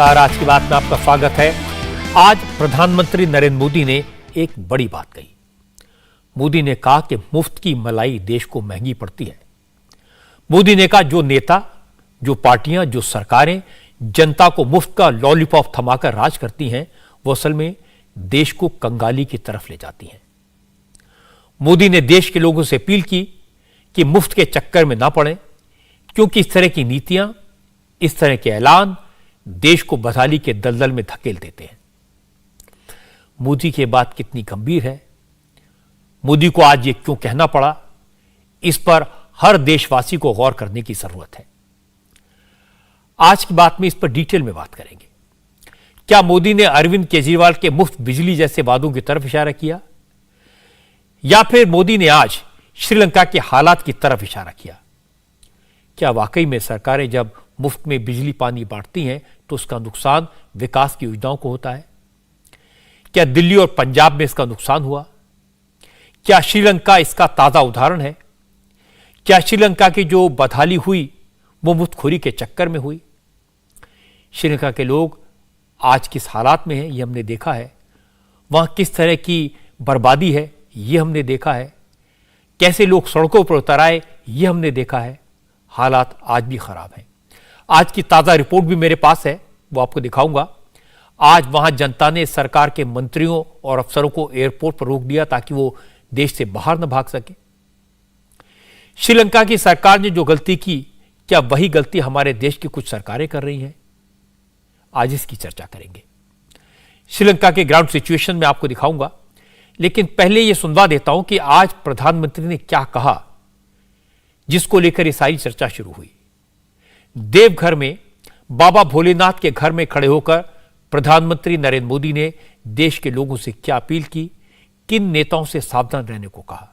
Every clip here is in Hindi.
नमस्कार। आज की बात में आपका स्वागत है। आज प्रधानमंत्री नरेंद्र मोदी ने एक बड़ी बात कही। मोदी ने कहा कि मुफ्त की मलाई देश को महंगी पड़ती है। मोदी ने कहा जो नेता, जो पार्टियां, जो सरकारें जनता को मुफ्त का लॉलीपॉप थमाकर राज करती हैं, वो असल में देश को कंगाली की तरफ ले जाती हैं। मोदी ने देश के लोगों से अपील की कि मुफ्त के चक्कर में ना पड़ें, क्योंकि इस तरह की नीतियां, इस तरह के ऐलान देश को बदहाली के दलदल में धकेल देते हैं। मोदी की बात कितनी गंभीर है, मोदी को आज ये क्यों कहना पड़ा, इस पर हर देशवासी को गौर करने की जरूरत है। आज की बात में इस पर डिटेल में बात करेंगे। क्या मोदी ने अरविंद केजरीवाल के मुफ्त बिजली जैसे वादों की तरफ इशारा किया, या फिर मोदी ने आज श्रीलंका के हालात की तरफ इशारा किया? क्या वाकई में सरकारें जब मुफ्त में बिजली पानी बांटती हैं तो उसका नुकसान विकास की योजनाओं को होता है? क्या दिल्ली और पंजाब में इसका नुकसान हुआ? क्या श्रीलंका इसका ताजा उदाहरण है? क्या श्रीलंका की जो बदहाली हुई वो मुफ्तखोरी के चक्कर में हुई? श्रीलंका के लोग आज किस हालात में हैं ये हमने देखा है। वहां किस तरह की बर्बादी है ये हमने देखा है। कैसे लोग सड़कों पर उतर आए ये हमने देखा है। हालात आज भी खराब हैं। आज की ताजा रिपोर्ट भी मेरे पास है, वो आपको दिखाऊंगा। आज वहां जनता ने सरकार के मंत्रियों और अफसरों को एयरपोर्ट पर रोक दिया ताकि वो देश से बाहर न भाग सके। श्रीलंका की सरकार ने जो गलती की, क्या वही गलती हमारे देश की कुछ सरकारें कर रही हैं? आज इसकी चर्चा करेंगे। श्रीलंका के ग्राउंड सिचुएशन में आपको दिखाऊंगा, लेकिन पहले यह सुनवा देता हूं कि आज प्रधानमंत्री ने क्या कहा जिसको लेकर यह सारी चर्चा शुरू हुई। देवघर में बाबा भोलेनाथ के घर में खड़े होकर प्रधानमंत्री नरेंद्र मोदी ने देश के लोगों से क्या अपील की, किन नेताओं से सावधान रहने को कहा?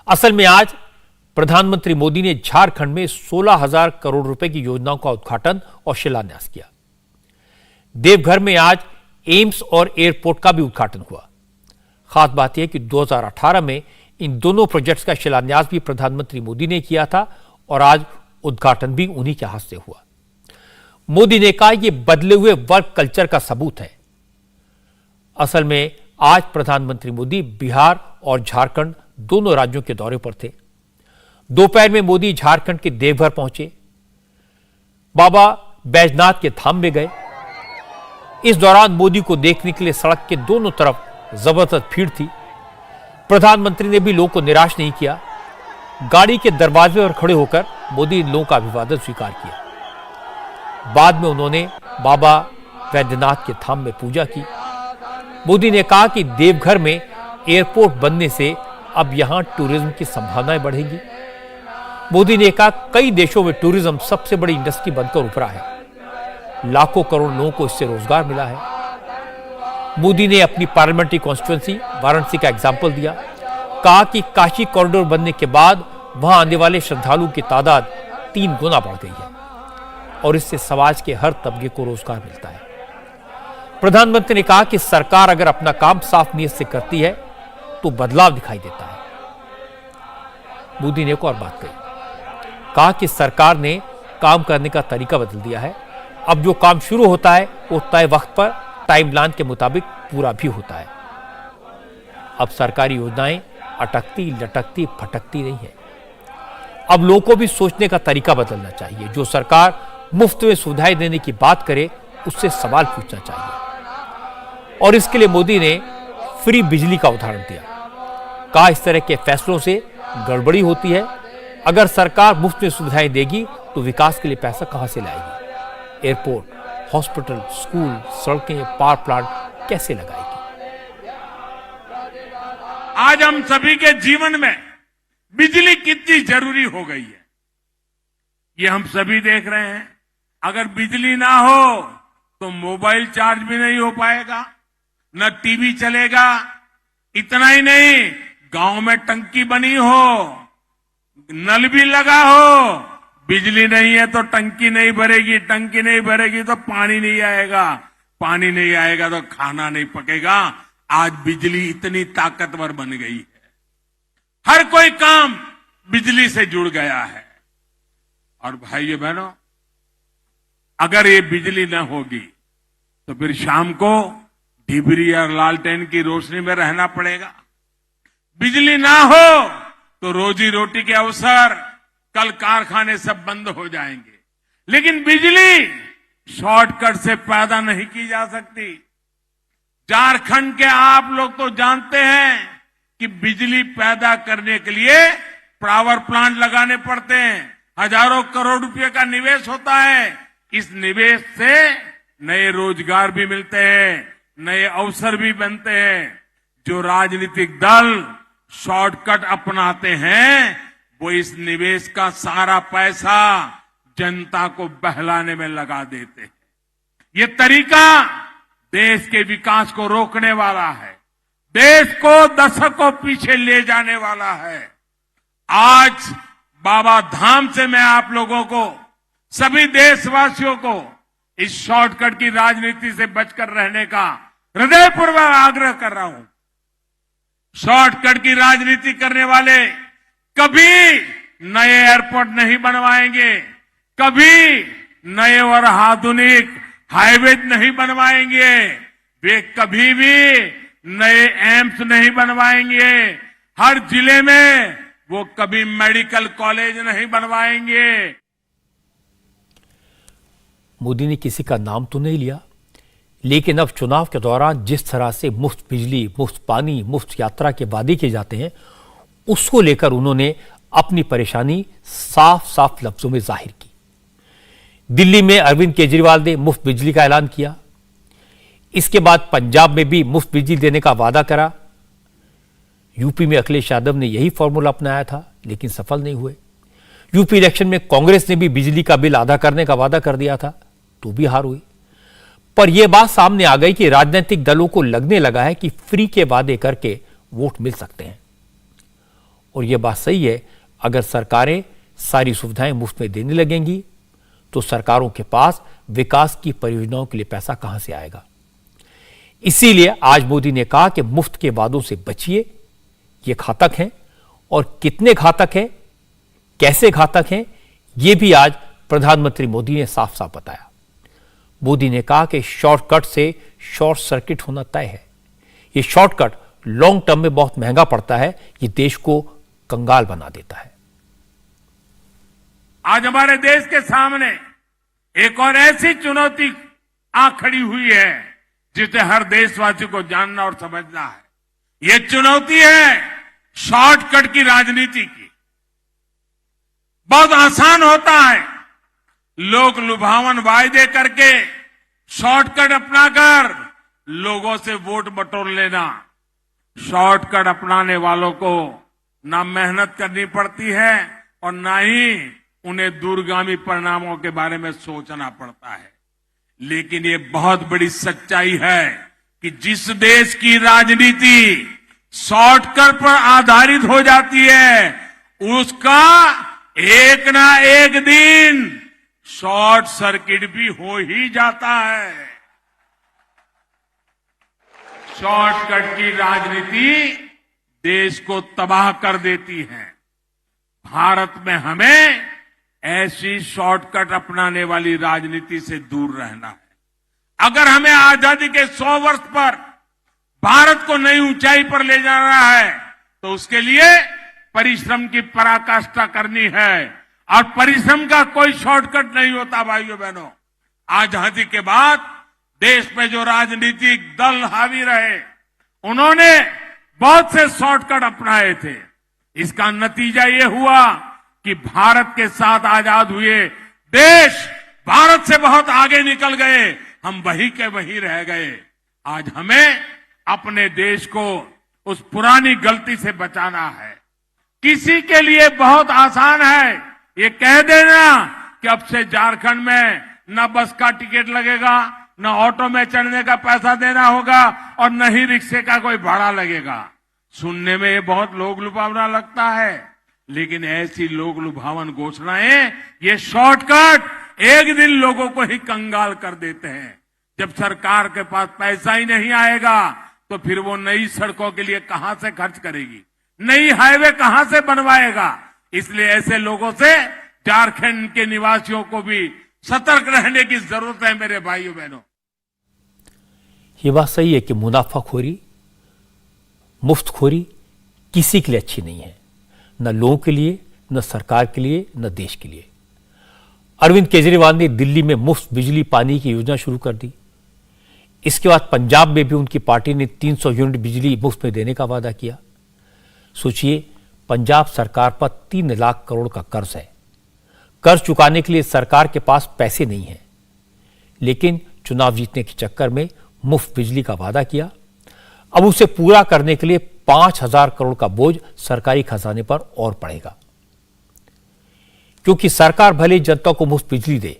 असल में आज प्रधानमंत्री मोदी ने झारखंड में 16,000 करोड़ रुपए की योजनाओं का उद्घाटन और शिलान्यास किया। देवघर में आज एम्स और एयरपोर्ट का भी उद्घाटन हुआ। खास बात यह कि 2018 में इन दोनों प्रोजेक्ट्स का शिलान्यास भी प्रधानमंत्री मोदी ने किया था और आज उद्घाटन भी उन्हीं के हाथ से हुआ। मोदी ने कहा यह बदले हुए वर्क कल्चर का सबूत है। असल में आज प्रधानमंत्री मोदी बिहार और झारखंड दोनों राज्यों के दौरे पर थे। दोपहर में मोदी झारखंड के देवघर पहुंचे, बाबा बैजनाथ के धाम में गए। इस दौरान मोदी को देखने के लिए सड़क के दोनों तरफ जबरदस्त भीड़ थी। प्रधानमंत्री ने भी लोगों को निराश नहीं किया। गाड़ी के दरवाजे पर खड़े होकर मोदी इन लोगों का अभिवादन स्वीकार किया। बाद में उन्होंने बाबा बैद्यनाथ के धाम में पूजा की। मोदी ने कहा कि देवघर में एयरपोर्ट बनने से अब यहां टूरिज्म की संभावनाएं बढ़ेंगी। मोदी ने कहा कई देशों में टूरिज्म सबसे बड़ी इंडस्ट्री बनकर उभरा है। लाखों करोड़ लोगों को इससे रोजगार मिला है। मोदी ने अपनी पार्लियामेंट्री कॉन्स्टिट्यूएंसी वाराणसी का एग्जाम्पल दिया। कहा कि काशी कॉरिडोर बनने के बाद वहां आने वाले श्रद्धालुओं की तादाद 3 गुना बढ़ गई है और इससे समाज के हर तबके को रोजगार मिलता है। प्रधानमंत्री ने कहा कि सरकार अगर अपना काम साफ नीयत से करती है तो बदलाव दिखाई देता है। मोदी ने एक और बात कही, कहा कि सरकार ने काम करने का तरीका बदल दिया है। अब जो काम शुरू होता है वो तय वक्त पर टाइमलाइन के मुताबिक पूरा भी होता है। अब सरकारी योजनाएं अटकती, लटकती, फटकती नहीं है। अब लोगों को भी सोचने का तरीका बदलना चाहिए। जो सरकार मुफ्त में सुविधाएं देने की बात करे उससे सवाल पूछना चाहिए। और इसके लिए मोदी ने फ्री बिजली का उदाहरण दिया। कहा इस तरह के फैसलों से गड़बड़ी होती है। अगर सरकार मुफ्त में सुविधाएं देगी तो विकास के लिए पैसा कहां से लाएगी? एयरपोर्ट, हॉस्पिटल, स्कूल, सड़कें, पावर प्लांट कैसे लगाएगी? आज हम सभी के जीवन में बिजली कितनी जरूरी हो गई है ये हम सभी देख रहे हैं। अगर बिजली ना हो तो मोबाइल चार्ज भी नहीं हो पाएगा, न टीवी चलेगा। इतना ही नहीं, गांव में टंकी बनी हो, नल भी लगा हो, बिजली नहीं है तो टंकी नहीं भरेगी, टंकी नहीं भरेगी तो पानी नहीं आएगा, पानी नहीं आएगा तो खाना नहीं पकेगा। आज बिजली इतनी ताकतवर बन गई है, हर कोई काम बिजली से जुड़ गया है। और भाइयों बहनों, अगर ये बिजली न होगी तो फिर शाम को डिबरी और लालटेन की रोशनी में रहना पड़ेगा। बिजली ना हो तो रोजी रोटी के अवसर, कल कारखाने सब बंद हो जाएंगे। लेकिन बिजली शॉर्टकट से पैदा नहीं की जा सकती। झारखंड के आप लोग तो जानते हैं कि बिजली पैदा करने के लिए पावर प्लांट लगाने पड़ते हैं, हजारों करोड़ रुपए का निवेश होता है। इस निवेश से नए रोजगार भी मिलते हैं, नए अवसर भी बनते हैं। जो राजनीतिक दल शॉर्टकट अपनाते हैं वो इस निवेश का सारा पैसा जनता को बहलाने में लगा देते हैं। ये तरीका देश के विकास को रोकने वाला है, देश को दशकों पीछे ले जाने वाला है। आज बाबा धाम से मैं आप लोगों को, सभी देशवासियों को इस शॉर्टकट की राजनीति से बचकर रहने का हृदयपूर्वक आग्रह कर रहा हूं। शॉर्टकट की राजनीति करने वाले कभी नए एयरपोर्ट नहीं बनवाएंगे, कभी नए और आधुनिक हाईवे नहीं बनवाएंगे, वे कभी भी नए एम्स नहीं बनवाएंगे, हर जिले में वो कभी मेडिकल कॉलेज नहीं बनवाएंगे। मोदी ने किसी का नाम तो नहीं लिया, लेकिन अब चुनाव के दौरान जिस तरह से मुफ्त बिजली, मुफ्त पानी, मुफ्त यात्रा के वादे किए जाते हैं, उसको लेकर उन्होंने अपनी परेशानी साफ साफ लफ्जों में जाहिर की। दिल्ली में अरविंद केजरीवाल ने मुफ्त बिजली का ऐलान किया। इसके बाद पंजाब में भी मुफ्त बिजली देने का वादा करा। यूपी में अखिलेश यादव ने यही फॉर्मूला अपनाया था, लेकिन सफल नहीं हुए। यूपी इलेक्शन में कांग्रेस ने भी बिजली का बिल आधा करने का वादा कर दिया था, तो भी हार हुई। पर यह बात सामने आ गई कि राजनीतिक दलों को लगने लगा है कि फ्री के वादे करके वोट मिल सकते हैं। और यह बात सही है, अगर सरकारें सारी सुविधाएं मुफ्त में देने लगेंगी तो सरकारों के पास विकास की परियोजनाओं के लिए पैसा कहां से आएगा। इसीलिए आज मोदी ने कहा कि मुफ्त के वादों से बचिए, ये घातक हैं, और कितने घातक हैं, कैसे घातक हैं, ये भी आज प्रधानमंत्री मोदी ने साफ साफ बताया। मोदी ने कहा कि शॉर्टकट से शॉर्ट सर्किट होना तय है। ये शॉर्टकट लॉन्ग टर्म में बहुत महंगा पड़ता है, ये देश को कंगाल बना देता है। आज हमारे देश के सामने एक और ऐसी चुनौती आ खड़ी हुई है जिसे हर देशवासी को जानना और समझना है। यह चुनौती है शॉर्टकट की राजनीति की। बहुत आसान होता है लोग लुभावन वायदे करके शॉर्टकट अपनाकर लोगों से वोट बटोर लेना। शॉर्टकट अपनाने वालों को ना मेहनत करनी पड़ती है और ना ही उन्हें दूरगामी परिणामों के बारे में सोचना पड़ता है। लेकिन ये बहुत बड़ी सच्चाई है कि जिस देश की राजनीति शॉर्टकट पर आधारित हो जाती है, उसका एक ना एक दिन शॉर्ट सर्किट भी हो ही जाता है। शॉर्टकट की राजनीति देश को तबाह कर देती है। भारत में हमें ऐसी शॉर्टकट अपनाने वाली राजनीति से दूर रहना है। अगर हमें आजादी के 100 वर्ष पर भारत को नई ऊंचाई पर ले जाना है तो उसके लिए परिश्रम की पराकाष्ठा करनी है, और परिश्रम का कोई शॉर्टकट नहीं होता। भाइयों बहनों, आजादी के बाद देश में जो राजनीतिक दल हावी रहे, उन्होंने बहुत से शॉर्टकट अपनाए थे। इसका नतीजा ये हुआ कि भारत के साथ आजाद हुए देश भारत से बहुत आगे निकल गए, हम वही के वही रह गए। आज हमें अपने देश को उस पुरानी गलती से बचाना है। किसी के लिए बहुत आसान है ये कह देना कि अब से झारखंड में न बस का टिकट लगेगा, न ऑटो में चढ़ने का पैसा देना होगा, और न ही रिक्शे का कोई भाड़ा लगेगा। सुनने में ये बहुत लोग लुभावना लगता है, लेकिन ऐसी लोग लुभावन घोषणाएं, ये शॉर्टकट एक दिन लोगों को ही कंगाल कर देते हैं। जब सरकार के पास पैसा ही नहीं आएगा तो फिर वो नई सड़कों के लिए कहां से खर्च करेगी, नई हाईवे कहां से बनवाएगा। इसलिए ऐसे लोगों से झारखंड के निवासियों को भी सतर्क रहने की जरूरत है मेरे भाइयों बहनों। ये बात सही है कि मुनाफाखोरी, मुफ्तखोरी किसी के लिए अच्छी नहीं है, न लोगों के लिए, न सरकार के लिए, न देश के लिए। अरविंद केजरीवाल ने दिल्ली में मुफ्त बिजली पानी की योजना शुरू कर दी। इसके बाद पंजाब में भी उनकी पार्टी ने 300 यूनिट बिजली मुफ्त में देने का वादा किया। सोचिए, पंजाब सरकार पर 3 लाख करोड़ का कर्ज है। कर्ज चुकाने के लिए सरकार के पास पैसे नहीं है, लेकिन चुनाव जीतने के चक्कर में मुफ्त बिजली का वादा किया। अब उसे पूरा करने के लिए 5,000 करोड़ का बोझ सरकारी खजाने पर और पड़ेगा, क्योंकि सरकार भले जनता को मुफ्त बिजली दे,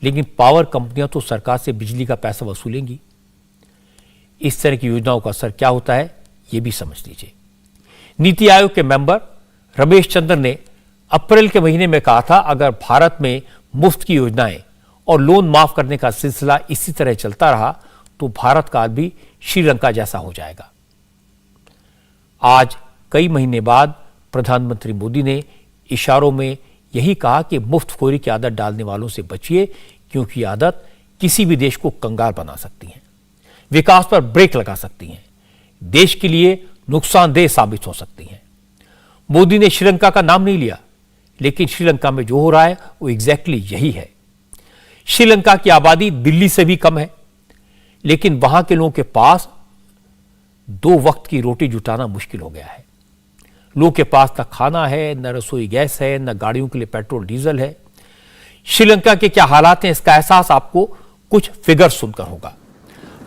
लेकिन पावर कंपनियां तो सरकार से बिजली का पैसा वसूलेंगी। इस तरह की योजनाओं का असर क्या होता है, यह भी समझ लीजिए। नीति आयोग के मेंबर रमेश चंद्र ने अप्रैल के महीने में कहा था, अगर भारत में मुफ्त की योजनाएं और लोन माफ करने का सिलसिला इसी तरह चलता रहा तो भारत का भी श्रीलंका जैसा हो जाएगा। आज कई महीने बाद प्रधानमंत्री मोदी ने इशारों में यही कहा कि मुफ्तखोरी की आदत डालने वालों से बचिए, क्योंकि आदत किसी भी देश को कंगाल बना सकती है, विकास पर ब्रेक लगा सकती है, देश के लिए नुकसानदेह साबित हो सकती है। मोदी ने श्रीलंका का नाम नहीं लिया, लेकिन श्रीलंका में जो हो रहा है वो एग्जैक्टली यही है। श्रीलंका की आबादी दिल्ली से भी कम है, लेकिन वहां के लोगों के पास 2 वक्त की रोटी जुटाना मुश्किल हो गया है। लोगों के पास न खाना है, न रसोई गैस है, न गाड़ियों के लिए पेट्रोल डीजल है। श्रीलंका के क्या हालात हैं, इसका एहसास आपको कुछ फिगर सुनकर होगा।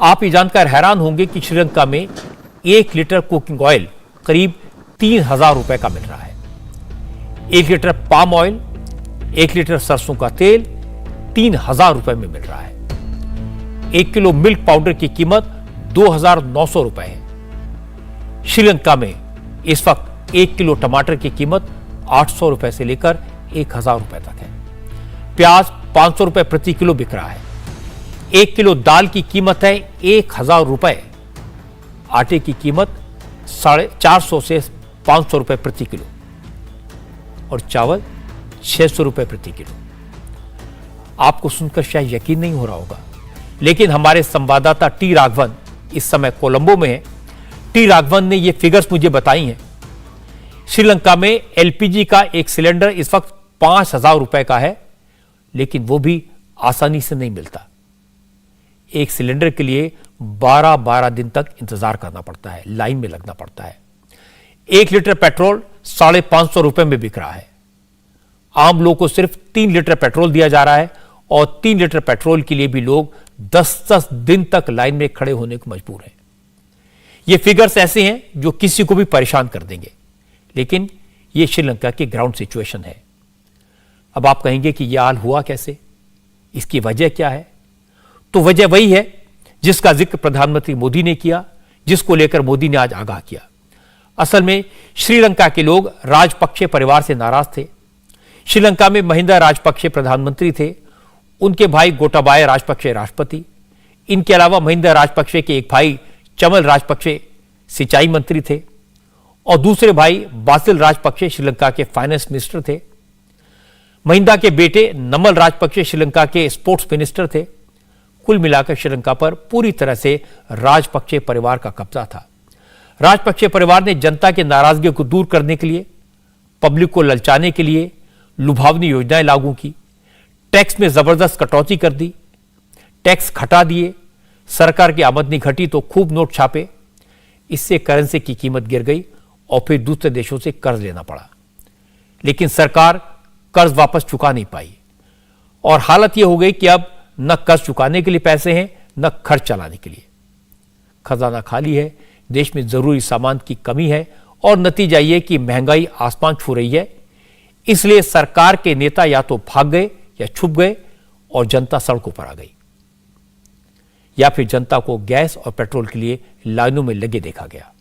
आप ये जानकर हैरान होंगे कि श्रीलंका में 1 लीटर कुकिंग ऑयल करीब 3,000 रुपए का मिल रहा है। 1 लीटर पाम ऑयल, 1 लीटर सरसों का तेल 3,000 रुपए में मिल रहा है। 1 किलो मिल्क पाउडर की कीमत 2,900 रुपए है। श्रीलंका में इस वक्त 1 किलो टमाटर की कीमत 800 रुपए से लेकर 1,000 रुपए तक है। प्याज 500 रुपए प्रति किलो बिक रहा है। 1 किलो दाल की कीमत है 1,000 रुपए। आटे की कीमत 450 से 500 रुपए प्रति किलो और चावल 600 रुपए प्रति किलो। आपको सुनकर शायद यकीन नहीं हो रहा होगा, लेकिन हमारे संवाददाता टी राघवन इस समय कोलंबो में है। टी राघवन ने ये फिगर्स मुझे बताई हैं। श्रीलंका में एलपीजी का एक सिलेंडर इस वक्त 5,000 रुपए का है, लेकिन वो भी आसानी से नहीं मिलता। एक सिलेंडर के लिए 12-12 दिन तक इंतजार करना पड़ता है, लाइन में लगना पड़ता है। 1 लीटर पेट्रोल 550 रुपए में बिक रहा है। आम लोगों को सिर्फ 3 लीटर पेट्रोल दिया जा रहा है और 3 लीटर पेट्रोल के लिए भी लोग 10-10 दिन तक लाइन में खड़े होने को मजबूर हैं। ये फिगर्स ऐसे हैं जो किसी को भी परेशान कर देंगे, लेकिन ये श्रीलंका की ग्राउंड सिचुएशन है। अब आप कहेंगे कि यह हाल हुआ कैसे, इसकी वजह क्या है? तो वजह वही है जिसका जिक्र प्रधानमंत्री मोदी ने किया, जिसको लेकर मोदी ने आज आगाह किया। असल में श्रीलंका के लोग राजपक्षे परिवार से नाराज थे। श्रीलंका में महिंदा राजपक्षे प्रधानमंत्री थे, उनके भाई गोटाबाया राजपक्षे राष्ट्रपति। इनके अलावा महिंदा राजपक्षे के एक भाई चमल राजपक्षे सिंचाई मंत्री थे और दूसरे भाई बासिल राजपक्षे श्रीलंका के फाइनेंस मिनिस्टर थे। महिंदा के बेटे नमल राजपक्षे श्रीलंका के स्पोर्ट्स मिनिस्टर थे। कुल मिलाकर श्रीलंका पर पूरी तरह से राजपक्षे परिवार का कब्जा था। राजपक्षे परिवार ने जनता की नाराजगी को दूर करने के लिए, पब्लिक को ललचाने के लिए लुभावनी योजनाएं लागू की, टैक्स में जबरदस्त कटौती कर दी, टैक्स घटा दिए, सरकार की आमदनी घटी तो खूब नोट छापे। इससे करेंसी की कीमत गिर गई और फिर दूसरे देशों से कर्ज लेना पड़ा, लेकिन सरकार कर्ज वापस चुका नहीं पाई और हालत यह हो गई कि अब न कर्ज चुकाने के लिए पैसे हैं, न खर्च चलाने के लिए। खजाना खाली है, देश में जरूरी सामान की कमी है और नतीजा यह कि महंगाई आसमान छू रही है। इसलिए सरकार के नेता या तो भाग गए या छुप गए और जनता सड़कों पर आ गई, या फिर जनता को गैस और पेट्रोल के लिए लाइनों में लगे देखा गया।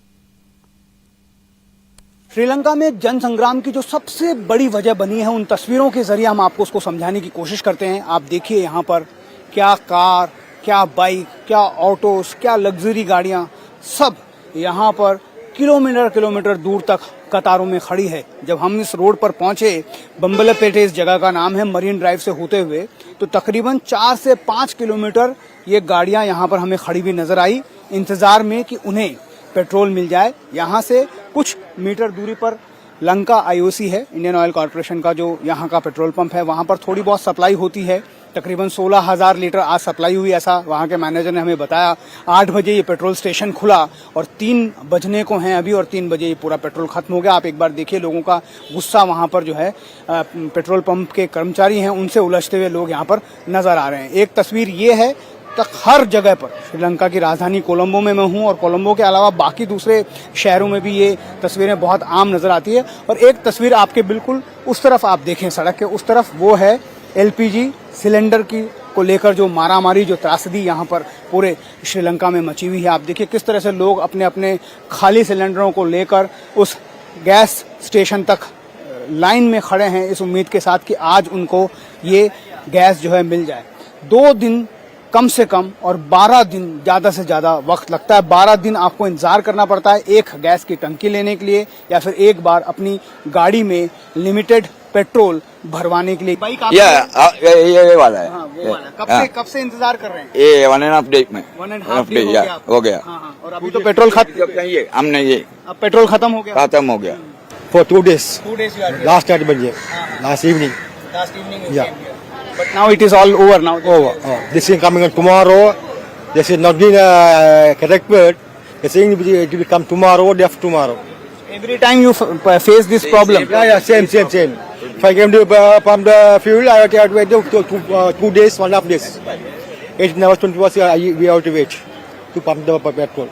श्रीलंका में जन संग्राम की जो सबसे बड़ी वजह बनी है, उन तस्वीरों के जरिए हम आपको उसको समझाने की कोशिश करते हैं। आप देखिए यहाँ पर क्या कार, क्या बाइक, क्या ऑटोस, क्या लग्जरी गाड़ियाँ, सब यहाँ पर किलोमीटर किलोमीटर दूर तक कतारों में खड़ी है। जब हम इस रोड पर पहुंचे, बम्बलपेटे इस जगह का नाम है, मरीन ड्राइव से होते हुए, तो तकरीबन 4 से 5 किलोमीटर ये गाड़ियां यहाँ पर हमें खड़ी हुई नजर आई, इंतजार में कि उन्हें पेट्रोल मिल जाए। यहाँ से कुछ मीटर दूरी पर लंका आईओसी है, इंडियन ऑयल कॉर्पोरेशन का जो यहाँ का पेट्रोल पंप है, वहाँ पर थोड़ी बहुत सप्लाई होती है। तकरीबन 16,000 लीटर आज सप्लाई हुई, ऐसा वहाँ के मैनेजर ने हमें बताया। 8 बजे ये पेट्रोल स्टेशन खुला और 3 बजने को हैं अभी, और 3 बजे ये पूरा पेट्रोल खत्म हो गया। आप एक बार देखिए लोगों का गुस्सा, वहाँ पर जो है पेट्रोल पंप के कर्मचारी हैं उनसे उलझते हुए लोग यहाँ पर नजर आ रहे हैं। एक तस्वीर ये है, तक हर जगह पर, श्रीलंका की राजधानी कोलंबो में मैं हूं और कोलंबो के अलावा बाकी दूसरे शहरों में भी ये तस्वीरें बहुत आम नजर आती है। और एक तस्वीर आपके बिल्कुल उस तरफ आप देखें, सड़क के उस तरफ, वो है एलपीजी सिलेंडर की को लेकर जो मारामारी, जो त्रासदी यहाँ पर पूरे श्रीलंका में मची हुई है। आप देखिए किस तरह से लोग अपने अपने खाली सिलेंडरों को लेकर उस गैस स्टेशन तक लाइन में खड़े हैं, इस उम्मीद के साथ कि आज उनको ये गैस जो है मिल जाए। 2 दिन कम से कम और 12 दिन ज्यादा से ज्यादा वक्त लगता है। 12 दिन आपको इंतजार करना पड़ता है एक गैस की टंकी लेने के लिए, या फिर एक बार अपनी गाड़ी में लिमिटेड पेट्रोल भरवाने के लिए। बाइक ये वाला है। हाँ, वो वाला। कब से इंतजार कर रहे हैं? ये 1.5 डे में 1.5 डे हो गया। हाँ, और अभी तो पेट्रोल खत्म, हमने ये अब पेट्रोल खत्म हो गया। खत्म हो गया। For 2 days. 2 days you are here. Last night, last evening. Last evening you Yeah. came here. But now it is all over now. Over. This is coming on tomorrow. This is not been correct word. They're saying it will come tomorrow, day after tomorrow. Every time you face this problem. Yeah, same. If I came to pump the fuel, I have to wait 2 days, 1.5 days. 18 hours, 20 hours, we have to wait to pump the petrol.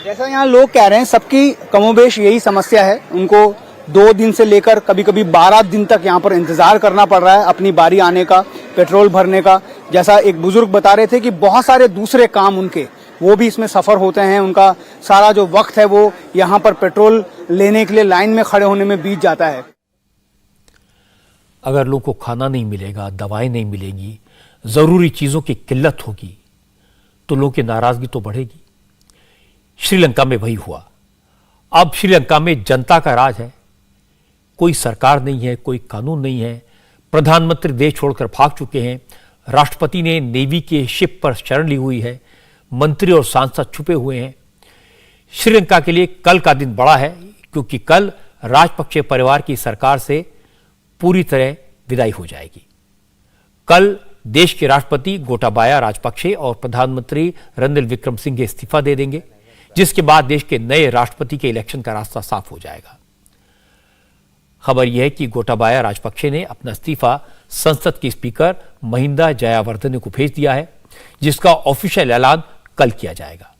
जैसा यहाँ लोग कह रहे हैं, सबकी कमोबेश यही समस्या है। उनको 2 दिन से लेकर कभी कभी 12 दिन तक यहाँ पर इंतजार करना पड़ रहा है अपनी बारी आने का, पेट्रोल भरने का। जैसा एक बुजुर्ग बता रहे थे कि बहुत सारे दूसरे काम उनके, वो भी इसमें सफर होते हैं। उनका सारा जो वक्त है वो यहाँ पर पेट्रोल लेने के लिए लाइन में खड़े होने में बीत जाता है। अगर लोगों को खाना नहीं मिलेगा, दवाएं नहीं मिलेंगी, जरूरी चीजों की किल्लत होगी, तो लोगों की नाराजगी तो बढ़ेगी। श्रीलंका में वही हुआ। अब श्रीलंका में जनता का राज है, कोई सरकार नहीं है, कोई कानून नहीं है। प्रधानमंत्री देश छोड़कर भाग चुके हैं। राष्ट्रपति ने नेवी के शिप पर शरण ली हुई है। मंत्री और सांसद छुपे हुए हैं। श्रीलंका के लिए कल का दिन बड़ा है, क्योंकि कल राजपक्षे परिवार की सरकार से पूरी तरह विदाई हो जाएगी। कल देश के राष्ट्रपति गोटाबाया राजपक्षे और प्रधानमंत्री रणिल विक्रमसिंघे इस्तीफा दे देंगे, जिसके बाद देश के नए राष्ट्रपति के इलेक्शन का रास्ता साफ हो जाएगा। खबर यह है कि गोटाबाया राजपक्षे ने अपना इस्तीफा संसद के स्पीकर महिंदा जयावर्धने को भेज दिया है, जिसका ऑफिशियल ऐलान कल किया जाएगा।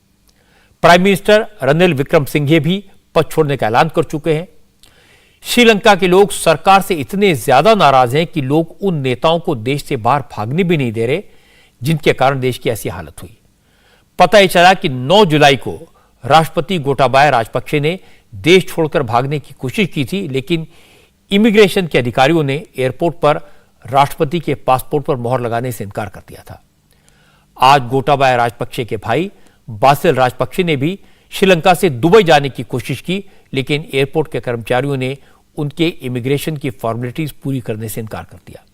प्राइम मिनिस्टर रणिल विक्रमसिंघे भी पद छोड़ने का ऐलान कर चुके हैं। श्रीलंका के लोग सरकार से इतने ज्यादा नाराज हैं कि लोग उन नेताओं को देश से बाहर भागने भी नहीं दे रहे, जिनके कारण देश की ऐसी हालत हुई। पता यह चला कि 9 जुलाई को राष्ट्रपति गोटाबाया राजपक्षे ने देश छोड़कर भागने की कोशिश की थी, लेकिन इमिग्रेशन के अधिकारियों ने एयरपोर्ट पर राष्ट्रपति के पासपोर्ट पर मोहर लगाने से इनकार कर दिया था। आज गोटाबाया राजपक्षे के भाई बासिल राजपक्षे ने भी श्रीलंका से दुबई जाने की कोशिश की, लेकिन एयरपोर्ट के कर्मचारियों ने उनके इमिग्रेशन की फॉर्मेलिटीज पूरी करने से इनकार कर दिया।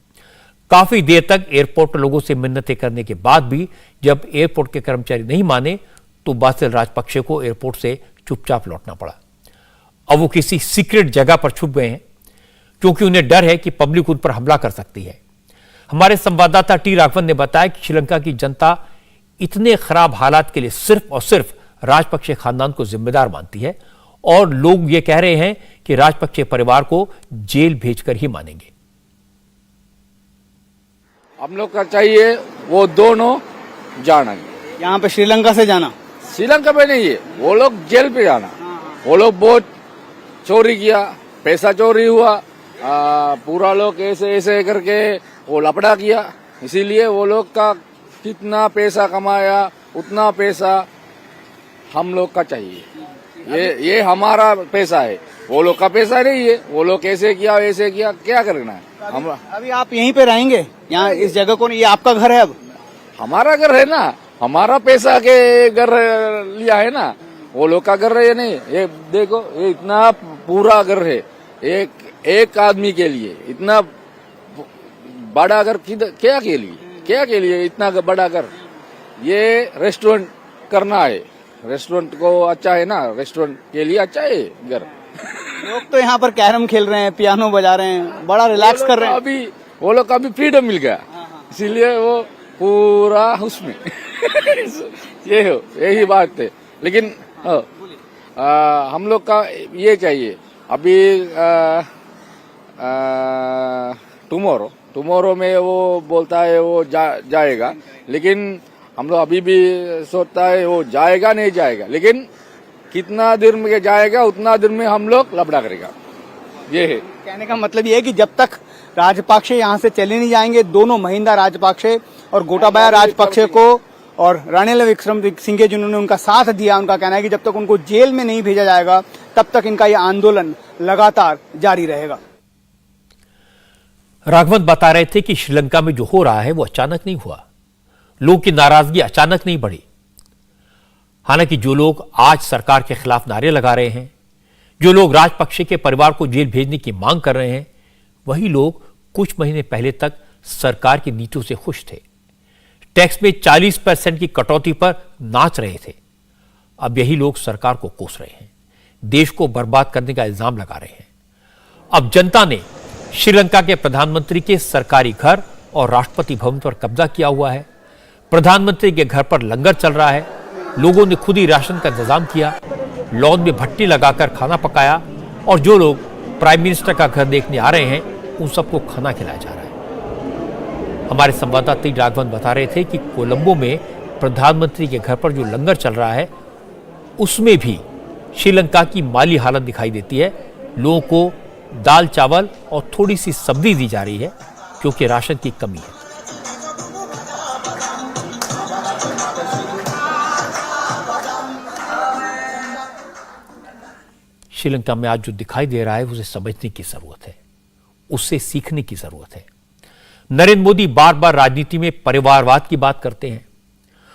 काफी देर तक एयरपोर्ट पर लोगों से मिन्नतें करने के बाद भी जब एयरपोर्ट के कर्मचारी नहीं माने, तो बासिल राजपक्षे को एयरपोर्ट से चुपचाप लौटना पड़ा। अब वो किसी सीक्रेट जगह पर छुप गए हैं, क्योंकि उन्हें डर है कि पब्लिक उन पर हमला कर सकती है। हमारे संवाददाता टी राघवन ने बताया कि श्रीलंका की जनता इतने खराब हालात के लिए सिर्फ और सिर्फ राजपक्षे खानदान को जिम्मेदार मानती है, और लोग ये कह रहे हैं कि राजपक्षे परिवार को जेल भेजकर ही मानेंगे। हम लोग का चाहिए वो दोनों जाना, यहाँ पे श्रीलंका से जाना, श्रीलंका पे नहीं है, वो लोग जेल पे जाना। वो लोग बहुत चोरी किया, पैसा चोरी हुआ, पूरा लोग ऐसे ऐसे करके वो लपड़ा किया, इसीलिए वो लोग का कितना पैसा कमाया उतना पैसा हम लोग का चाहिए। ये हमारा पैसा है, वो लोग का पैसा नहीं है। वो लोग ऐसे किया वैसे किया, क्या करना है। हम अभी आप यहीं पे रहेंगे, यहाँ इस जगह को, ये आपका घर है? अब हमारा घर है ना, हमारा पैसा के घर लिया है ना, वो लोग का घर है नहीं। ये देखो, ये इतना पूरा घर है, एक आदमी के लिए इतना बड़ा घर क्या के लिए इतना बड़ा घर? ये रेस्टोरेंट करना है, रेस्टोरेंट को अच्छा है ना, रेस्टोरेंट के लिए अच्छा है घर। लोग तो यहाँ पर कैरम खेल रहे हैं, पियानो बजा रहे हैं, बड़ा रिलैक्स कर रहे हैं। अभी वो लोग का अभी फ्रीडम मिल गया, इसीलिए वो पूरा उसमें यही बात है। लेकिन हम लोग का ये चाहिए अभी टुमारो में वो बोलता है वो जाएगा, लेकिन हम लोग अभी भी सोचता है वो जाएगा नहीं जाएगा, लेकिन कितना देर में जाएगा उतना देर में हम लोग लफड़ा करेगा। ये है कहने का मतलब ये है कि जब तक राजपक्षे यहाँ से चले नहीं जाएंगे, दोनों महिंदा राजपक्षे और गोटाबाया राजपक्षे को और रानिल विक्रमसिंघे जिन्होंने उनका साथ दिया, उनका कहना है कि जब तक उनको जेल में नहीं भेजा जाएगा तब तक इनका ये आंदोलन लगातार जारी रहेगा। राघवन बता रहे थे कि श्रीलंका में जो हो रहा है वो अचानक नहीं हुआ, लोगों की नाराजगी अचानक नहीं बढ़ी। हालांकि जो लोग आज सरकार के खिलाफ नारे लगा रहे हैं, जो लोग राजपक्षे के परिवार को जेल भेजने की मांग कर रहे हैं, वही लोग कुछ महीने पहले तक सरकार की नीतियों से खुश थे, टैक्स में 40% की कटौती पर नाच रहे थे। अब यही लोग सरकार को कोस रहे हैं, देश को बर्बाद करने का इल्जाम लगा रहे हैं। अब जनता ने श्रीलंका के प्रधानमंत्री के सरकारी घर और राष्ट्रपति भवन पर कब्जा किया हुआ है। प्रधानमंत्री के घर पर लंगर चल रहा है, लोगों ने खुद ही राशन का इंतजाम किया, लॉन में भट्टी लगाकर खाना पकाया, और जो लोग प्राइम मिनिस्टर का घर देखने आ रहे हैं उन सबको खाना खिलाया जा रहा है। हमारे संवाददाता राघवन बता रहे थे कि कोलंबो में प्रधानमंत्री के घर पर जो लंगर चल रहा है उसमें भी श्रीलंका की माली हालत दिखाई देती है। लोगों को दाल चावल और थोड़ी सी सब्जी दी जा रही है क्योंकि राशन की कमी है। श्रीलंका में आज जो दिखाई दे रहा है उसे समझने की जरूरत है, उससे सीखने की जरूरत है। नरेंद्र मोदी बार बार राजनीति में परिवारवाद की बात करते हैं।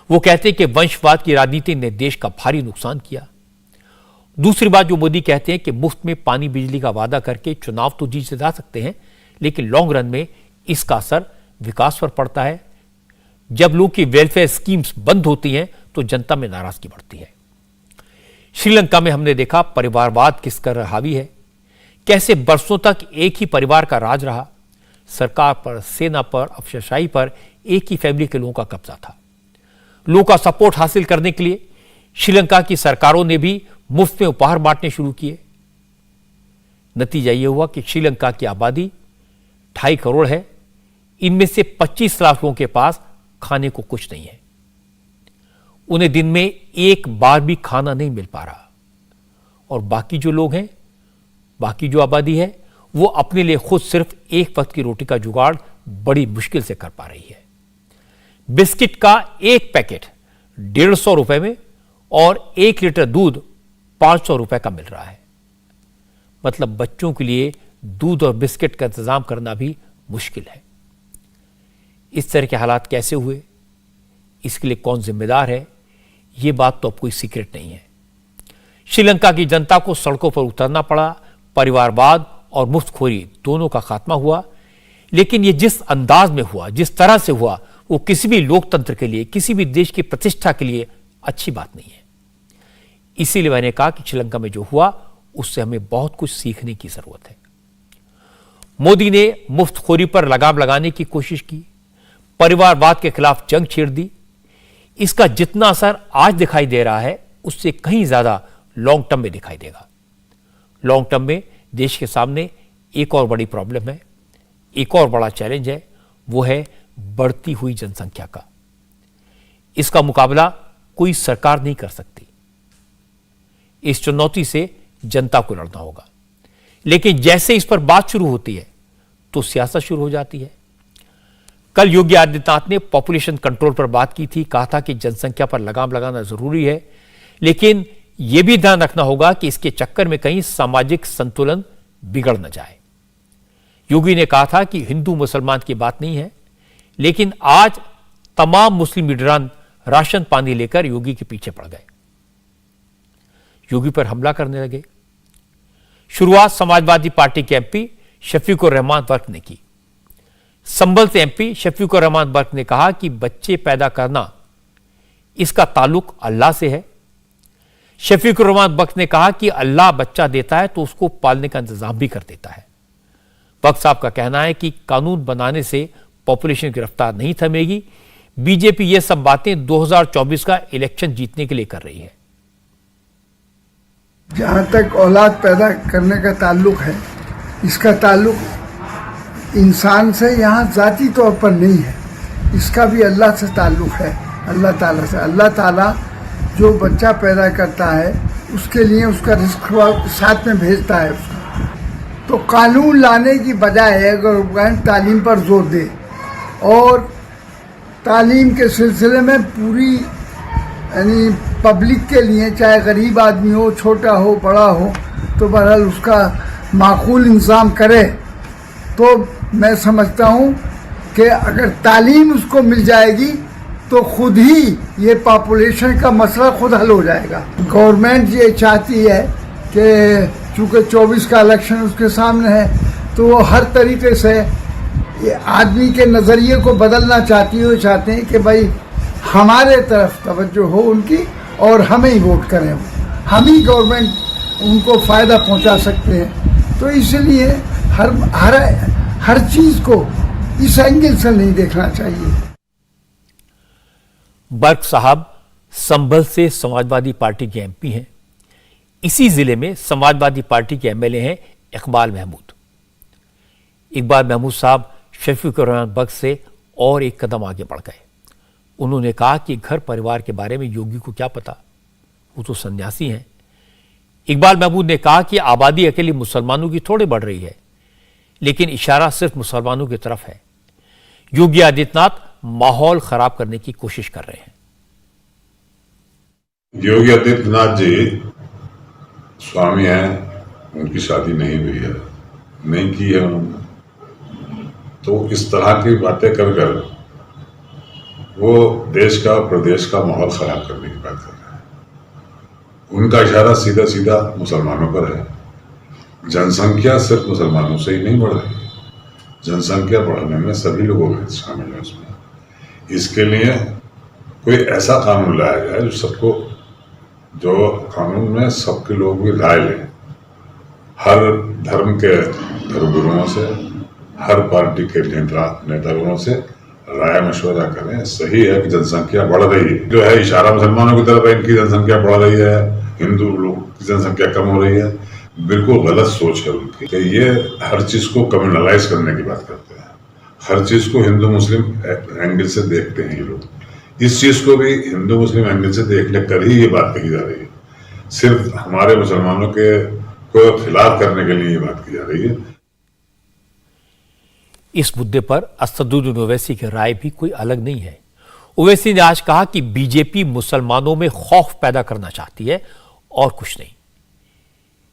वो कहते हैं कि वंशवाद की राजनीति ने देश का भारी नुकसान किया। दूसरी बात जो मोदी कहते हैं कि मुफ्त में पानी बिजली का वादा करके चुनाव तो जीते जा सकते हैं, लेकिन लॉन्ग रन में इसका असर विकास पर पड़ता है। जब लोगों की वेलफेयर स्कीम्स बंद होती हैं तो जनता में नाराजगी बढ़ती है। श्रीलंका में हमने देखा परिवारवाद किस कदर हावी है, कैसे बरसों तक एक ही परिवार का राज रहा, सरकार पर, सेना पर, अफसरशाही पर एक ही फैमिली के लोगों का कब्जा था। लोगों का सपोर्ट हासिल करने के लिए श्रीलंका की सरकारों ने भी मुफ्त में उपहार बांटने शुरू किए। नतीजा यह हुआ कि श्रीलंका की आबादी 2.5 करोड़ है, इनमें से 25 लाख लोगों के पास खाने को कुछ नहीं है। उन्हें दिन में एक बार भी खाना नहीं मिल पा रहा, और बाकी जो लोग हैं, बाकी जो आबादी है, वो अपने लिए खुद सिर्फ एक वक्त की रोटी का जुगाड़ बड़ी मुश्किल से कर पा रही है। बिस्किट का एक पैकेट 150 रुपए में और 1 लीटर दूध 500 रुपए का मिल रहा है। मतलब बच्चों के लिए दूध और बिस्किट का इंतजाम करना भी मुश्किल है। इस तरह के हालात कैसे हुए, इसके लिए कौन जिम्मेदार है, यह बात तो अब कोई सीक्रेट नहीं है। श्रीलंका की जनता को सड़कों पर उतरना पड़ा, परिवारवाद और मुफ्तखोरी दोनों का खात्मा हुआ। लेकिन यह जिस अंदाज में हुआ, जिस तरह से हुआ, वो किसी भी लोकतंत्र के लिए, किसी भी देश की प्रतिष्ठा के लिए अच्छी बात नहीं है। इसीलिए मैंने कहा कि श्रीलंका में जो हुआ उससे हमें बहुत कुछ सीखने की जरूरत है। मोदी ने मुफ्तखोरी पर लगाम लगाने की कोशिश की, परिवारवाद के खिलाफ जंग छेड़ दी। इसका जितना असर आज दिखाई दे रहा है उससे कहीं ज्यादा लॉन्ग टर्म में दिखाई देगा। लॉन्ग टर्म में देश के सामने एक और बड़ी प्रॉब्लम है, एक और बड़ा चैलेंज है, वो है बढ़ती हुई जनसंख्या का। इसका मुकाबला कोई सरकार नहीं कर सकती। इस चुनौती से जनता को लड़ना होगा। लेकिन जैसे इस पर बात शुरू होती है तो सियासत शुरू हो जाती है। कल योगी आदित्यनाथ ने पॉपुलेशन कंट्रोल पर बात की थी, कहा था कि जनसंख्या पर लगाम लगाना जरूरी है, लेकिन यह भी ध्यान रखना होगा कि इसके चक्कर में कहीं सामाजिक संतुलन बिगड़ न जाए। योगी ने कहा था कि हिंदू मुसलमान की बात नहीं है, लेकिन आज तमाम मुस्लिम लीडरान राशन पानी लेकर योगी के पीछे पड़ गए, योगी पर हमला करने लगे। शुरुआत समाजवादी पार्टी के एमपी शफीकुर रहमान बर्क ने की। संभल से एमपी शफीकुर रहमान बर्क ने कहा कि बच्चे पैदा करना इसका ताल्लुक अल्लाह से है। शफीकुर रहमान बर्क ने कहा कि अल्लाह बच्चा देता है तो उसको पालने का इंतजाम भी कर देता है। बर्क साहब का कहना है कि कानून बनाने से पॉपुलेशन की रफ्तार नहीं थमेगी। बीजेपी ये सब बातें 2024 का इलेक्शन जीतने के लिए कर रही है। जहाँ तक औलाद पैदा करने का ताल्लुक है, इसका ताल्लुक इंसान से यहाँ जाती तौर पर नहीं है, इसका भी अल्लाह से ताल्लुक है, अल्लाह ताला से। अल्लाह ताला जो बच्चा पैदा करता है उसके लिए उसका रिस्क साथ में भेजता है उसका। तो कानून लाने की बजाय अगर गवर्नमेंट तालीम पर जोर दे और तालीम के सिलसिले में पूरी यानी पब्लिक के लिए, चाहे गरीब आदमी हो, छोटा हो, बड़ा हो, तो बहरहाल उसका माकूल इंतज़ाम करे, तो मैं समझता हूँ कि अगर तालीम उसको मिल जाएगी तो खुद ही ये पॉपुलेशन का मसला खुद हल हो जाएगा। गवर्नमेंट ये चाहती है कि चूँकि 24 का इलेक्शन उसके सामने है, तो वो हर तरीके से ये आदमी के नज़रिए को बदलना चाहती है। वो चाहते हैं कि भाई हमारे तरफ तवज्जो हो उनकी और हमें ही वोट करें, हम ही गवर्नमेंट उनको फ़ायदा पहुंचा सकते हैं। तो इसलिए हर चीज़ को इस एंगल से नहीं देखना चाहिए। बर्क साहब संभल से समाजवादी पार्टी के एमपी हैं। इसी जिले में समाजवादी पार्टी के एमएलए हैं इकबाल महमूद। इकबाल महमूद साहब शफीकुर रहमान बर्क से और एक कदम आगे बढ़ गए। उन्होंने कहा कि घर परिवार के बारे में योगी को क्या पता, वो तो सन्यासी हैं। इकबाल महमूद ने कहा कि आबादी अकेली मुसलमानों की थोड़ी बढ़ रही है, लेकिन इशारा सिर्फ मुसलमानों की तरफ है। योगी आदित्यनाथ माहौल खराब करने की कोशिश कर रहे हैं। योगी आदित्यनाथ जी स्वामी हैं, उनकी शादी नहीं हुई है, नहीं की है उन्होंने, तो इस तरह की बातें कर कर वो देश का प्रदेश का माहौल खराब करने की बात कर रहे हैं। उनका इशारा सीधा सीधा मुसलमानों पर है। जनसंख्या सिर्फ मुसलमानों से ही नहीं बढ़ रही है, जनसंख्या बढ़ने में सभी लोगों के शामिल है उसमें। इसके लिए कोई ऐसा कानून लाया जाए जो कानून में सबके लोग भी राय लें, हर धर्म के धर्मगुरुओं से, हर पार्टी के नेतागुरों से राय मशवरा करें। सही है कि जनसंख्या बढ़ रही है, जो है इशारा मुसलमानों की तरफ है, इनकी जनसंख्या बढ़ रही है, हिंदू लोग की जनसंख्या कम हो रही है। बिल्कुल गलत सोच है उनकी कि ये हर चीज को कम्युनलाइज करने की बात करते हैं, हर चीज को हिंदू मुस्लिम एंगल से देखते हैं ये लोग। इस चीज को भी हिंदू मुस्लिम एंगल से देखने कर ही ये बात कही जा रही है। सिर्फ हमारे मुसलमानों के को खिलाफ करने के लिए ये बात की जा रही है। इस मुद्दे पर असदुद्दीन ओवैसी की राय भी कोई अलग नहीं है। ओवैसी ने आज कहा कि बीजेपी मुसलमानों में खौफ पैदा करना चाहती है और कुछ नहीं।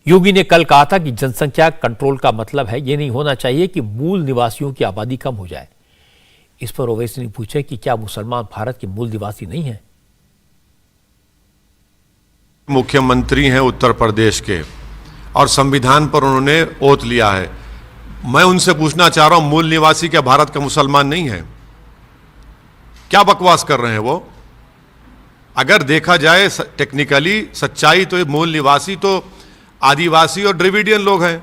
योगी ने कल कहा था कि जनसंख्या कंट्रोल का मतलब है ये नहीं होना चाहिए कि मूल निवासियों की आबादी कम हो जाए। इस पर ओवैसी ने पूछा कि क्या मुसलमान भारत के मूल निवासी नहीं हैं? मुख्यमंत्री हैं उत्तर प्रदेश के और संविधान पर उन्होंने ओथ लिया है। मैं उनसे पूछना चाह रहा हूं, मूल निवासी क्या भारत का मुसलमान नहीं है? क्या बकवास कर रहे हैं वो? अगर देखा जाए टेक्निकली सच्चाई तो मूल निवासी तो आदिवासी और द्रविडियन लोग हैं।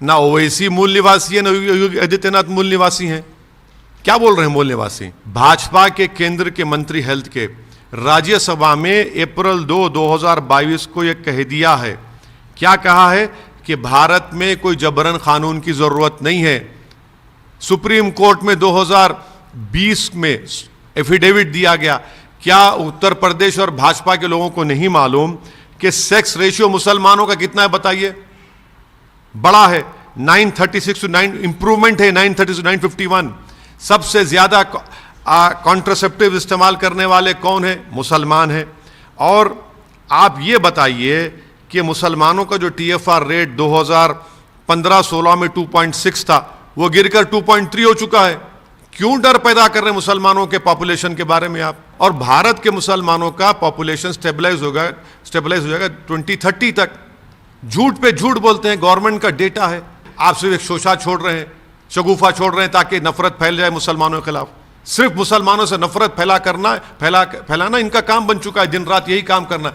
ना ओवैसी मूल निवासी है, ना योगी आदित्यनाथ मूल निवासी हैं। क्या बोल रहे हैं मूल निवासी? भाजपा के केंद्र के मंत्री हेल्थ के राज्यसभा में अप्रैल 2, 2022 को यह कह दिया है। क्या कहा है? कि भारत में कोई जबरन कानून की जरूरत नहीं है। सुप्रीम कोर्ट में 2020 में एफिडेविट दिया गया। क्या उत्तर प्रदेश और भाजपा के लोगों को नहीं मालूम कि सेक्स रेशियो मुसलमानों का कितना है? बताइए। बड़ा है, 936 to 9, इंप्रूवमेंट है 930 to 951। सबसे ज्यादा कॉन्ट्रासेप्टिव इस्तेमाल करने वाले कौन है? मुसलमान है। और आप ये बताइए कि मुसलमानों का जो TFR रेट 2015-16 में 2.6 था, वो गिरकर 2.3 हो चुका है। क्यों डर पैदा कर रहे हैं मुसलमानों के पॉपुलेशन के बारे में आप? और भारत के मुसलमानों का पॉपुलेशन स्टेबलाइज हो जाएगा 2030 तक। झूठ पे झूठ बोलते हैं। गवर्नमेंट का डेटा है। आप सिर्फ एक शोशा छोड़ रहे हैं, शगुफा छोड़ रहे हैं ताकि नफरत फैल जाए मुसलमानों के खिलाफ। सिर्फ मुसलमानों से नफरत फैलाना इनका काम बन चुका है। दिन रात यही काम करना।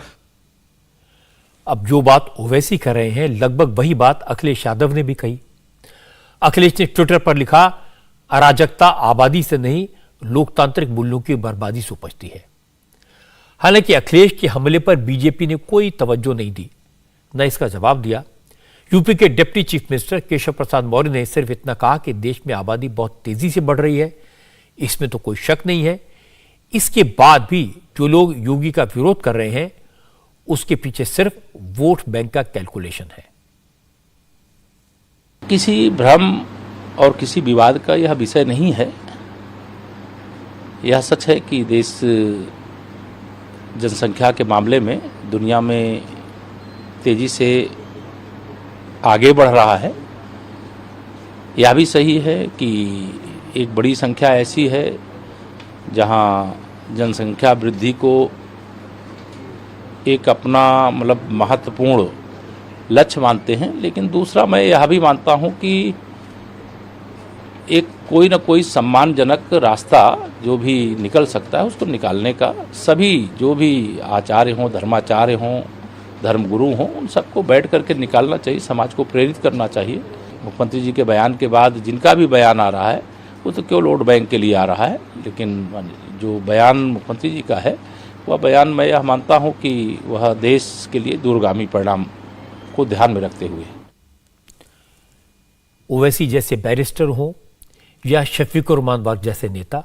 अब जो बात ओवैसी कर रहे हैं, लगभग वही बात अखिलेश यादव ने भी कही। अखिलेश ने ट्विटर पर लिखा, अराजकता आबादी से नहीं, लोकतांत्रिक मूल्यों की बर्बादी से उपजती है। हालांकि अखिलेश के हमले पर बीजेपी ने कोई तवज्जो नहीं दी, न इसका जवाब दिया। यूपी के deputy chief minister Keshav Prasad Maurya ने सिर्फ इतना कहा कि देश में आबादी बहुत तेजी से बढ़ रही है, इसमें तो कोई शक नहीं है। इसके बाद भी जो लोग योगी का विरोध कर रहे हैं, उसके पीछे सिर्फ वोट बैंक का कैलकुलेशन है। किसी भ्रम और किसी विवाद का यह विषय नहीं है। यह सच है कि देश जनसंख्या के मामले में दुनिया में तेजी से आगे बढ़ रहा है। यह भी सही है कि एक बड़ी संख्या ऐसी है जहां जनसंख्या वृद्धि को एक अपना मतलब महत्वपूर्ण लक्ष्य मानते हैं। लेकिन दूसरा मैं यह भी मानता हूं कि एक कोई ना कोई सम्मानजनक रास्ता जो भी निकल सकता है उसको निकालने का सभी जो भी आचार्य हों, धर्माचार्य हों, धर्मगुरु हों, उन सबको बैठ करके निकालना चाहिए। समाज को प्रेरित करना चाहिए। मुख्यमंत्री जी के बयान के बाद जिनका भी बयान आ रहा है वो तो केवल वोट बैंक के लिए आ रहा है, लेकिन जो बयान मुख्यमंत्री जी का है वह बयान मैं यह मानता हूं कि वह देश के लिए दूरगामी परिणाम को ध्यान में रखते हुए। ओवैसी जैसे बैरिस्टर हों या शफीकुर रहमान वक्त जैसे नेता,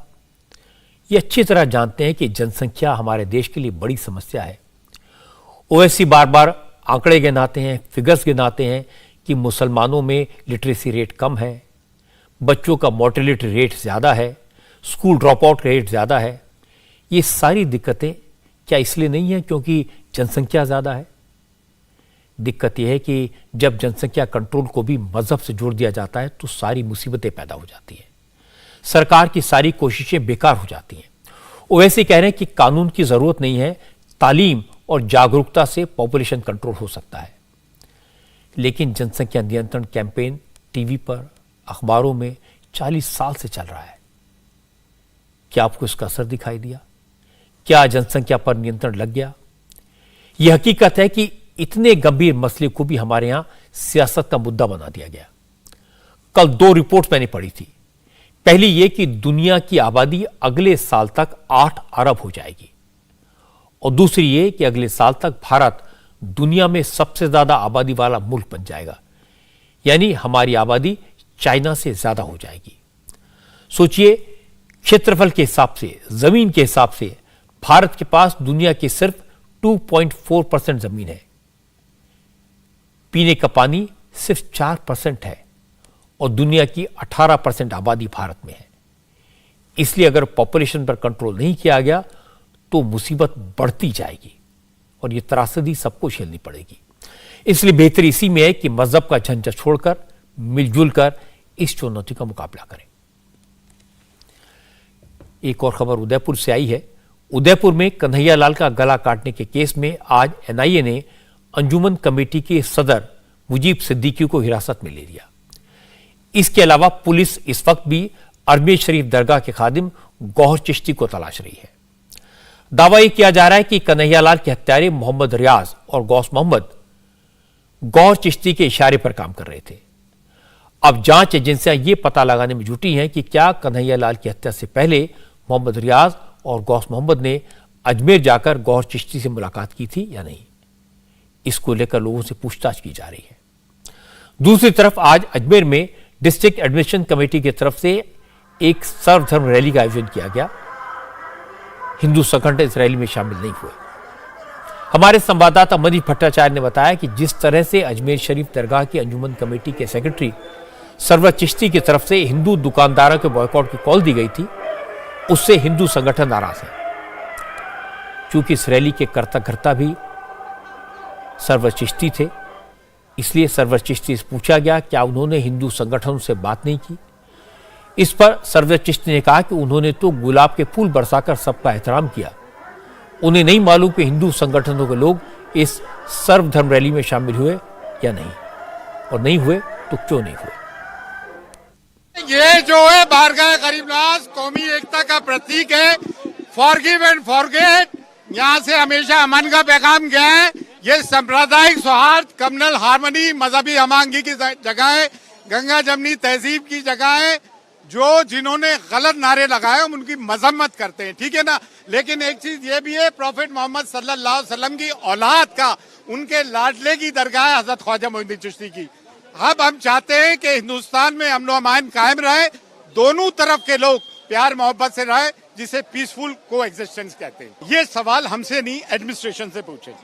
ये अच्छी तरह जानते हैं कि जनसंख्या हमारे देश के लिए बड़ी समस्या है। ओवैसी बार बार आंकड़े गिनाते हैं, फिगर्स गिनाते हैं कि मुसलमानों में लिटरेसी रेट कम है, बच्चों का मोर्टेलिटी रेट ज़्यादा है, स्कूल ड्रॉप आउट रेट ज़्यादा है। ये सारी दिक्कतें क्या इसलिए नहीं है क्योंकि जनसंख्या ज़्यादा है? दिक्कत यह है कि जब जनसंख्या कंट्रोल को भी मजहब से जोड़ दिया जाता है तो सारी मुसीबतें पैदा हो जाती हैं, सरकार की सारी कोशिशें बेकार हो जाती हैं। ओवैसी कह रहे हैं कि कानून की ज़रूरत नहीं है, तालीम और जागरूकता से पॉपुलेशन कंट्रोल हो सकता है। लेकिन जनसंख्या नियंत्रण कैंपेन टीवी पर, अखबारों में 40 साल से चल रहा है। क्या आपको इसका असर दिखाई दिया? क्या जनसंख्या पर नियंत्रण लग गया? यह हकीकत है कि इतने गंभीर मसले को भी हमारे यहां सियासत का मुद्दा बना दिया गया। कल 2 रिपोर्ट्स मैंने पढ़ी थी। पहली यह कि दुनिया की आबादी अगले साल तक 8 अरब हो जाएगी, और दूसरी ये कि अगले साल तक भारत दुनिया में सबसे ज्यादा आबादी वाला मुल्क बन जाएगा, यानी हमारी आबादी चाइना से ज्यादा हो जाएगी। सोचिए, क्षेत्रफल के हिसाब से, जमीन के हिसाब से भारत के पास दुनिया की सिर्फ 2.4% जमीन है, पीने का पानी सिर्फ 4% है, और दुनिया की 18% आबादी भारत में है। इसलिए अगर पॉपुलेशन पर कंट्रोल नहीं किया गया तो मुसीबत बढ़ती जाएगी और यह त्रासदी सबको झेलनी पड़ेगी। इसलिए बेहतरी इसी में है कि मजहब का झंझट छोड़कर मिलजुल कर इस चुनौती का मुकाबला करें। एक और खबर उदयपुर से आई है। उदयपुर में कन्हैया लाल का गला काटने के केस में आज एनआईए ने अंजुमन कमेटी के सदर मुजीब सिद्दीकी को हिरासत में ले लिया। इसके अलावा पुलिस इस वक्त भी अजमेर शरीफ दरगाह के खादिम गौहर चिश्ती को तलाश रही है। दावा यह किया जा रहा है कि कन्हैया लाल के हत्यारे मोहम्मद रियाज और गौस मोहम्मद गौहर चिश्ती के इशारे पर काम कर रहे थे। अब जांच एजेंसियां यह पता लगाने में जुटी हैं कि क्या कन्हैया लाल की हत्या से पहले मोहम्मद रियाज और गौस मोहम्मद ने अजमेर जाकर गौहर चिश्ती से मुलाकात की थी या नहीं। इसको लेकर लोगों से पूछताछ की जा रही है। दूसरी तरफ आज अजमेर में डिस्ट्रिक्ट एडमिनिस्ट्रेशन कमेटी की तरफ से एक सर्वधर्म रैली का आयोजन किया गया। हिंदू संगठन इस रैली में शामिल नहीं हुए। हमारे संवाददाता मनीष भट्टाचार्य ने बताया कि जिस तरह से अजमेर शरीफ दरगाह की अंजुमन कमेटी के सेक्रेटरी सरवर चिश्ती की तरफ से हिंदू दुकानदारों के बॉयकॉट की कॉल दी गई थी, उससे हिंदू संगठन नाराज है। क्योंकि इस रैली के कर्ता भी सरवर चिश्ती थे, इसलिए सरवर चिश्ती से पूछा गया क्या उन्होंने हिंदू संगठनों से बात नहीं की। इस पर सरवर चिश्ती ने कहा कि उन्होंने तो गुलाब के फूल बरसाकर सबका एहतराम किया, उन्हें नहीं मालूम कि हिंदू संगठनों के लोग इस सर्वधर्म रैली में शामिल हुए या नहीं, और नहीं हुए तो क्यों नहीं हुए। ये जो है बारगाह गरीबनवाज कौमी एकता का प्रतीक है। फॉरगिव एंड फॉरगेट, यहाँ से हमेशा अमन का पैगाम गया है। ये सांप्रदायिक सौहार्द, कम्युनल हार्मनी, मजहबी हमांगी की जगह है, गंगा जमनी तहजीब की जगह है। जो जिन्होंने गलत नारे लगाए हम उनकी मजम्मत करते हैं, ठीक है ना। लेकिन एक चीज ये भी है, प्रॉफेट मोहम्मद सल्लल्लाहु अलैहि वसल्लम की औलाद का, उनके लाडले की दरगाह है हजरत ख्वाजा मोइनुद्दीन चिश्ती की। अब हम चाहते हैं कि हिंदुस्तान में अमन व अमान कायम रहे, दोनों तरफ के लोग प्यार मोहब्बत से रहे, जिसे पीसफुल को एग्जिस्टेंस कहते हैं। ये सवाल हमसे नहीं, एडमिनिस्ट्रेशन से पूछे।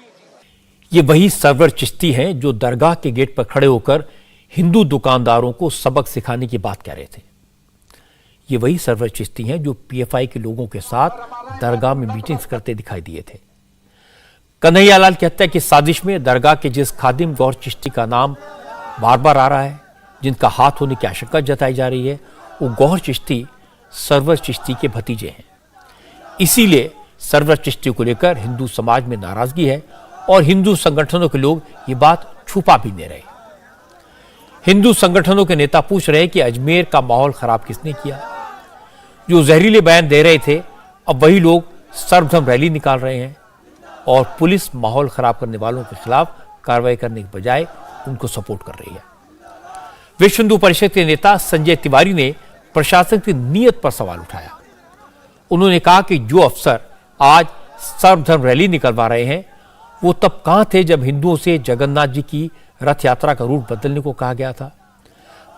ये वही सरवर चिश्ती हैं जो दरगाह के गेट पर खड़े होकर हिंदू दुकानदारों को सबक सिखाने की बात कह रहे थे। ये वही सरवर चिश्ती हैं जो पीएफआई के लोगों के साथ दरगाह में मीटिंग्स करते दिखाई दिए थे। कन्हैयालाल की हत्या की साजिश में दरगाह के जिस खादिम गौहर चिश्ती का नाम बार बार आ रहा है, जिनका हाथ होने की आशंका जताई जा रही है, वो गौहर चिश्ती सरवर चिश्ती के भतीजे हैं। इसीलिए सरवर चिश्ती को लेकर हिंदू समाज में नाराजगी है और हिंदू संगठनों के लोग ये बात छुपा भी नहीं रहे। हिंदू संगठनों के नेता पूछ रहे कि अजमेर का माहौल खराब किसने किया। जो जहरीले बयान दे रहे थे, अब वही लोग सर्वधर्म रैली निकाल रहे हैं और पुलिस माहौल खराब करने वालों के खिलाफ कार्रवाई करने के बजाय उनको सपोर्ट कर रही है। विश्व हिंदू परिषद के नेता संजय तिवारी ने प्रशासन की नीयत पर सवाल उठाया। उन्होंने कहा कि जो अफसर आज सर्वधर्म रैली निकलवा रहे हैं, वो तब कहां थे जब हिंदुओं से जगन्नाथ जी की रथ यात्रा का रूट बदलने को कहा गया था।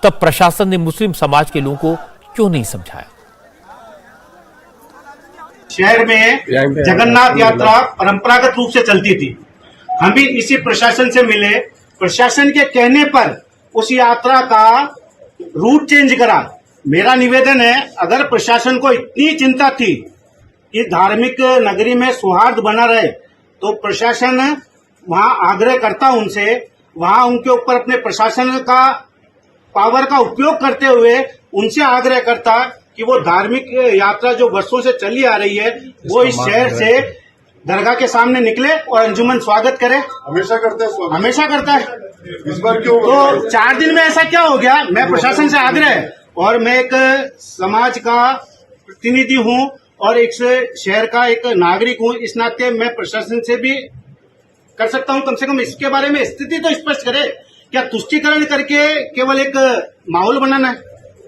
तब प्रशासन ने मुस्लिम समाज के लोगों को क्यों नहीं समझाया। शहर में जगन्नाथ यात्रा परंपरागत रूप से चलती थी। हम भी इसी प्रशासन से मिले, प्रशासन के कहने पर उस यात्रा का रूट चेंज करा। मेरा निवेदन है, अगर प्रशासन को इतनी चिंता थी कि धार्मिक नगरी में सौहार्द बना रहे, तो प्रशासन वहां आग्रह करता उनसे, वहां उनके ऊपर अपने प्रशासन का पावर का उपयोग करते हुए उनसे आग्रह करता कि वो धार्मिक यात्रा जो वर्षों से चली आ रही है, वो इस शहर से दरगाह के सामने निकले और अंजुमन स्वागत करे। हमेशा करते हैं, हमेशा करता है। इस बार क्यों? तो 4 दिन में ऐसा क्या हो गया? मैं प्रशासन से आग्रह, और मैं एक समाज का प्रतिनिधि हूं और एक शहर का एक नागरिक हूं, इस नाते मैं प्रशासन से भी कर सकता हूं, कम से कम इसके बारे में स्थिति तो स्पष्ट करे। क्या तुष्टीकरण करके केवल एक माहौल बनाना है?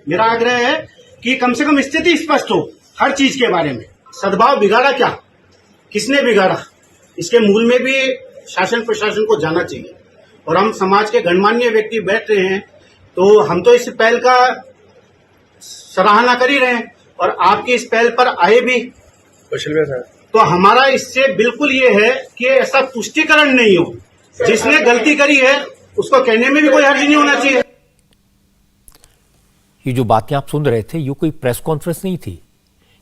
मेरा आग्रह है कि कम से कम स्थिति स्पष्ट हो हर चीज के बारे में। सद्भाव बिगाड़ा क्या, किसने बिगाड़ा, इसके मूल में भी शासन प्रशासन को जाना चाहिए। और हम समाज के गणमान्य व्यक्ति बैठ रहे हैं, तो हम तो इस पहल का सराहना कर ही रहे हैं और आपकी इस पहल पर आए भी, तो हमारा इससे बिल्कुल ये है कि ऐसा तुष्टीकरण नहीं हो। जिसने गलती करी है उसको कहने में भी कोई हर्ज नहीं होना चाहिए। ये जो बातें आप सुन रहे थे, ये कोई प्रेस कॉन्फ्रेंस नहीं थी।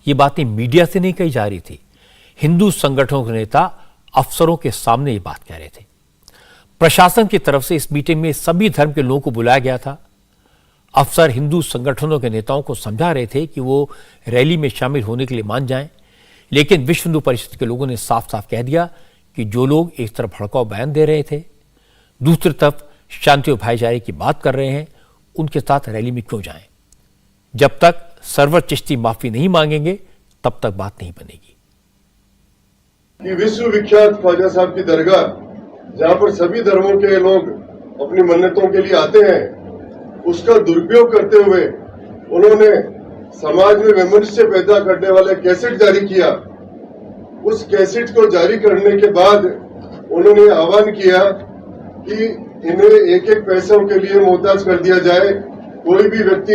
ये बातें मीडिया से नहीं कही जा रही थी। हिंदू संगठनों के नेता अफसरों के सामने ये बात कह रहे थे। प्रशासन की तरफ से इस मीटिंग में सभी धर्म के लोगों को बुलाया गया था। अफसर हिंदू संगठनों के नेताओं को समझा रहे थे कि वो रैली में शामिल होने के लिए मान जाएं, लेकिन विश्व हिंदू परिषद के लोगों ने साफ साफ कह दिया कि जो लोग एक तरफ भड़काऊ बयान दे रहे थे, दूसरी तरफ शांति और भाईचारे की बात कर रहे हैं, उनके साथ रैली में क्यों जाएं। जब तक सरवर चिश्ती माफी नहीं मांगेंगे, तब तक बात नहीं बनेगी। कि विश्व विख्यात ख्वाजा साहब की दरगाह, जहाँ पर सभी धर्मों के लोग अपनी मन्नतों के लिए आते हैं, उसका दुरुपयोग करते हुए उन्होंने समाज में वैमनस्य पैदा करने वाले कैसेट जारी किया। उस कैसेट को जारी करने के बाद उन्होंने आह्वान किया कि इन्हें एक एक पैसों के लिए मोहताज कर दिया जाए, कोई भी व्यक्ति